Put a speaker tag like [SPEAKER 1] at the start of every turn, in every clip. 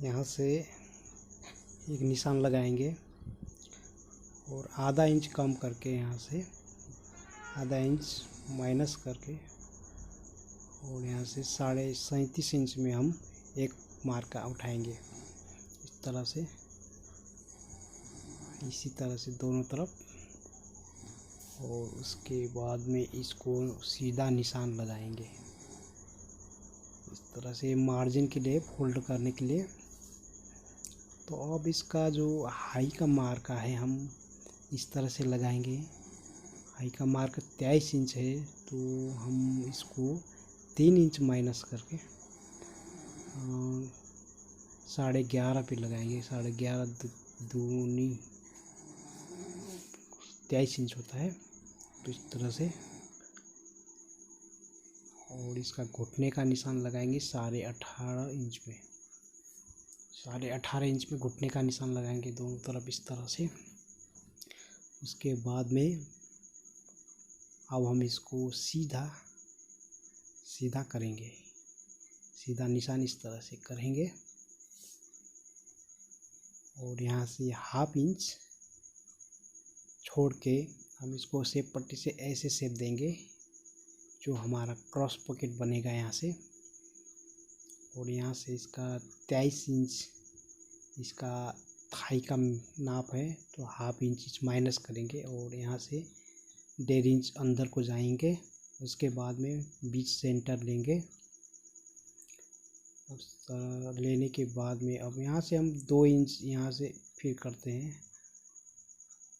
[SPEAKER 1] यहाँ से एक निशान लगाएंगे और आधा इंच कम करके यहाँ से आधा इंच माइनस करके और यहाँ से 37.5 इंच में हम एक मार्का उठाएंगे इस तरह से, इसी तरह से दोनों तरफ। और उसके बाद में इसको सीधा निशान लगाएंगे इस तरह से मार्जिन के लिए, फोल्ड करने के लिए। तो अब इसका जो हाई का मार्का है हम इस तरह से लगाएंगे। हाई का मार्क 23 इंच है, तो हम इसको 3 इंच माइनस करके 11.5 पे लगाएंगे। 11.5 दूनी 23 इंच होता है, तो इस तरह से। और इसका घुटने का निशान लगाएंगे 18.5 इंच में। 18.5 इंच में घुटने का निशान लगाएंगे दोनों तरफ इस तरह से। उसके बाद में अब हम इसको सीधा करेंगे, सीधा निशान इस तरह से करेंगे। और यहाँ से 1/2 इंच छोड़ के हम इसको शेप पट्टी से ऐसे शेप देंगे जो हमारा क्रॉस पॉकेट बनेगा यहाँ से। और यहाँ से इसका 23 इंच इसका थाई का नाप है, तो 1/2 इंच माइनस करेंगे और यहाँ से 1.5 इंच अंदर को जाएंगे। उसके बाद में बीच सेंटर लेंगे। लेने के बाद में अब यहाँ से हम 2 इंच यहाँ से फिर करते हैं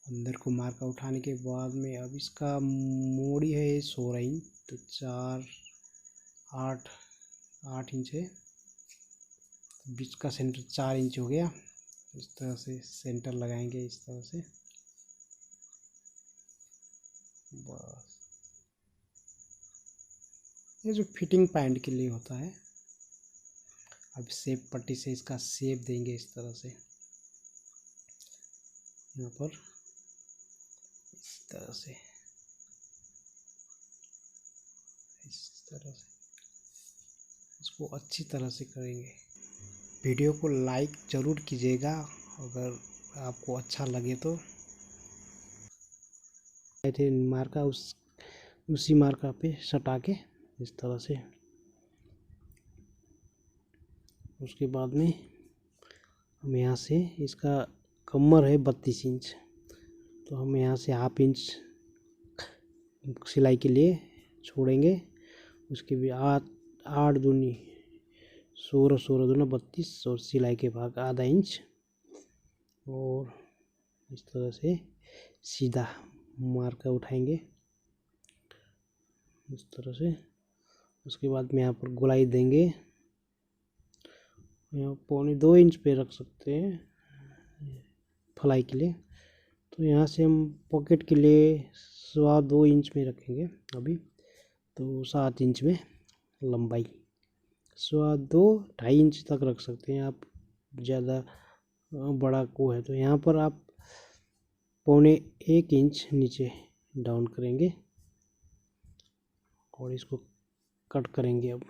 [SPEAKER 1] अंदर को मार्का उठाने के बाद में। अब इसका मोड़ी है 16 इंच, तो 8 इंच है, बीच का सेंटर 4 इंच हो गया। इस तरह से सेंटर लगाएंगे इस तरह से, बस। ये जो फिटिंग पैंट के लिए होता है। अब शेप पट्टी से इसका शेप देंगे इस तरह से, यहाँ पर इस तरह से, इसको अच्छी तरह से करेंगे। वीडियो को लाइक ज़रूर कीजिएगा अगर आपको अच्छा लगे तो। थे मार्का उसी मार्का पे सटा के इस तरह से। उसके बाद में हम यहाँ से इसका कमर है 32 इंच, तो हम यहाँ से 1/2 इंच सिलाई के लिए छोड़ेंगे। उसके भी 8 दूनी 16 दूना 32 और सिलाई के भाग आधा इंच। और इस तरह से सीधा मार्का उठाएंगे इस तरह से। उसके बाद में यहाँ पर गोलाई देंगे, यहाँ 1.25 इंच पे रख सकते हैं फलाई के लिए। तो यहाँ से हम पॉकेट के लिए 2.25 इंच में रखेंगे अभी, तो 7 इंच में लंबाई 2.25 इंच तक रख सकते हैं आप। ज़्यादा बड़ा को है तो यहाँ पर आप 1.25 इंच नीचे डाउन करेंगे और इसको कट करेंगे। अब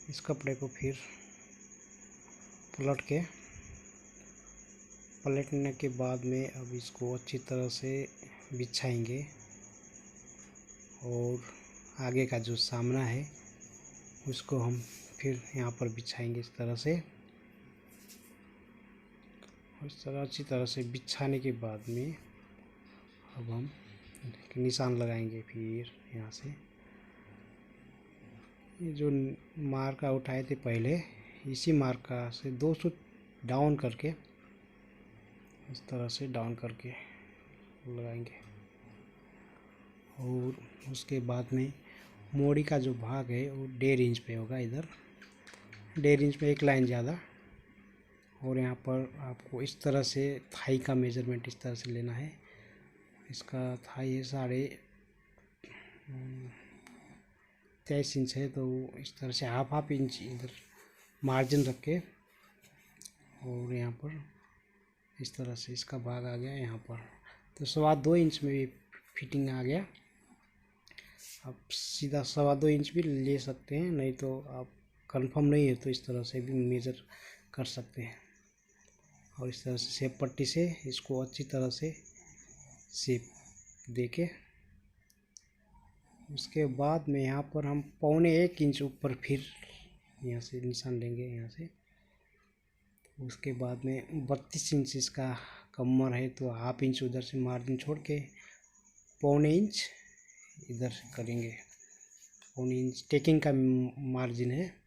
[SPEAKER 1] इस कपड़े को फिर पलटने के बाद में अब इसको अच्छी तरह से बिछाएंगे। और आगे का जो सामना है उसको हम फिर यहाँ पर बिछाएंगे इस तरह से। इस तरह अच्छी तरह से बिछाने के बाद में अब हम निशान लगाएंगे फिर यहाँ से। ये जो मार्का उठाए थे पहले, इसी मार्का से 200 डाउन करके इस तरह से डाउन करके लगाएंगे। और उसके बाद में मोड़ी का जो भाग है वो 1.5 इंच पे होगा, इधर 1.5 इंच पे एक लाइन ज़्यादा। और यहाँ पर आपको इस तरह से थाई का मेजरमेंट इस तरह से लेना है। इसका थाई है 23.5 इंच है, तो इस तरह से हाफ इंच इधर मार्जिन रख के, और यहाँ पर इस तरह से इसका भाग आ गया यहाँ पर, तो 2.25 इंच में भी फिटिंग आ गया। आप सीधा 2.25 इंच भी ले सकते हैं, नहीं तो आप कंफर्म नहीं है तो इस तरह से भी मेज़र कर सकते हैं। और इस तरह से शेप पट्टी से इसको अच्छी तरह से शेप देके, उसके बाद में यहाँ पर हम 1.25 इंच ऊपर फिर यहाँ से निशान लेंगे यहाँ से। उसके बाद में 32 इंच इसका कमर है, तो हाफ इंच उधर से मार्जिन छोड़ के 1.25 इंच इधर से करेंगे। 1.25 इंच टेकिंग का मार्जिन है।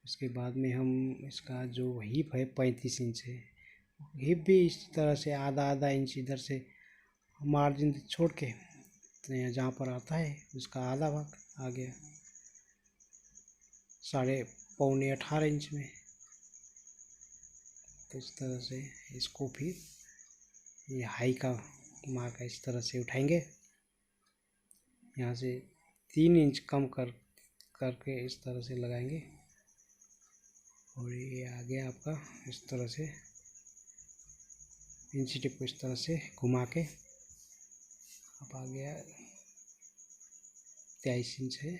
[SPEAKER 1] उसके बाद में हम इसका जो हिप है 35 इंच है, हिप भी इस तरह से आधा इंच इधर से मार्जिन छोड़ के, तो यहाँ जहाँ पर आता है उसका आधा भाग आ गया 18.5 इंच में। तो इस तरह से इसको फिर ये हाई का मार्क इस तरह से उठाएंगे, यहाँ से 3 इंच कम करके इस तरह से लगाएंगे। और ये आ गया आपका इस तरह से इंची टेप को इस तरह से घुमा के अब आ गया 23 इंच है,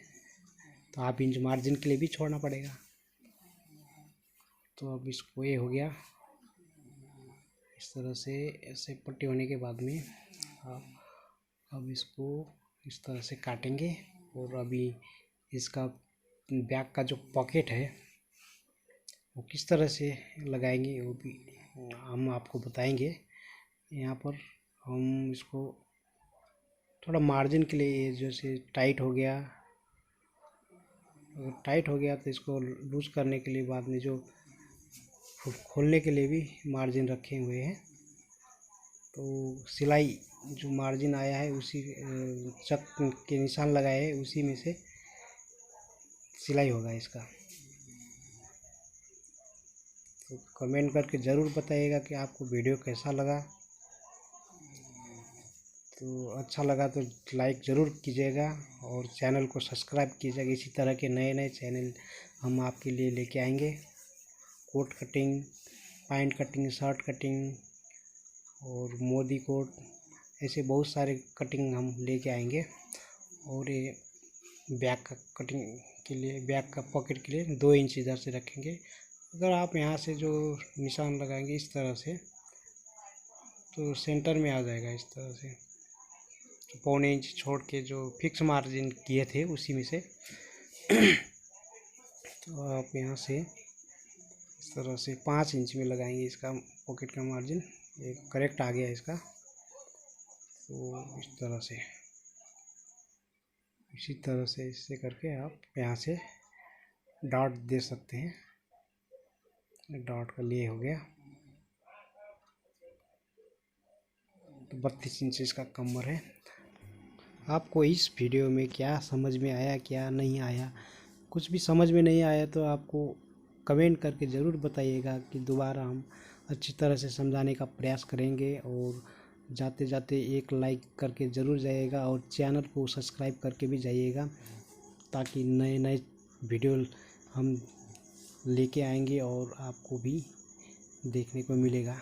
[SPEAKER 1] तो हाफ इंच मार्जिन के लिए भी छोड़ना पड़ेगा। तो अब इसको ये हो गया इस तरह से, ऐसे पट्टी होने के बाद में अब इसको इस तरह से काटेंगे। और अभी इसका बैक का जो पॉकेट है वो किस तरह से लगाएंगे वो भी हम आपको बताएंगे। यहाँ पर हम इसको थोड़ा मार्जिन के लिए, जैसे टाइट हो गया, अगर टाइट हो गया तो इसको लूज करने के लिए बाद में जो खोलने के लिए भी मार्जिन रखे हुए हैं। तो सिलाई जो मार्जिन आया है उसी चक के निशान लगाए हैं, उसी में से सिलाई होगा इसका। तो कमेंट करके ज़रूर बताइएगा कि आपको वीडियो कैसा लगा। तो अच्छा लगा तो लाइक ज़रूर कीजिएगा और चैनल को सब्सक्राइब कीजिएगा। इसी तरह के नए चैनल हम आपके लिए लेके आएंगे। Coat cutting, pant cutting, shirt cutting और मोदी कोट, ऐसे बहुत सारे कटिंग हम लेके आएंगे। और ये बैक का कटिंग के लिए, बैक का पॉकेट के लिए 2 इंच इधर से रखेंगे। अगर आप यहाँ से जो निशान लगाएंगे इस तरह से, तो सेंटर में आ जाएगा इस तरह से। तो 1.25 इंच छोड़ के जो फिक्स मार्जिन किए थे उसी में से तो आप यहाँ से इस तरह से 5 इंच में लगाएंगे इसका पॉकेट का मार्जिन। ये करेक्ट आ गया इसका। तो इस तरह से, इसी तरह से इससे करके आप यहाँ से डॉट दे सकते हैं। डॉट का लिए हो गया। तो 32 इंच इसका कमर है। आपको इस वीडियो में क्या समझ में आया, क्या नहीं आया, कुछ भी समझ में नहीं आया तो आपको कमेंट करके ज़रूर बताइएगा कि दोबारा हम अच्छी तरह से समझाने का प्रयास करेंगे। और जाते जाते एक लाइक करके ज़रूर जाइएगा और चैनल को सब्सक्राइब करके भी जाइएगा, ताकि नए वीडियो हम लेके आएंगे और आपको भी देखने को मिलेगा।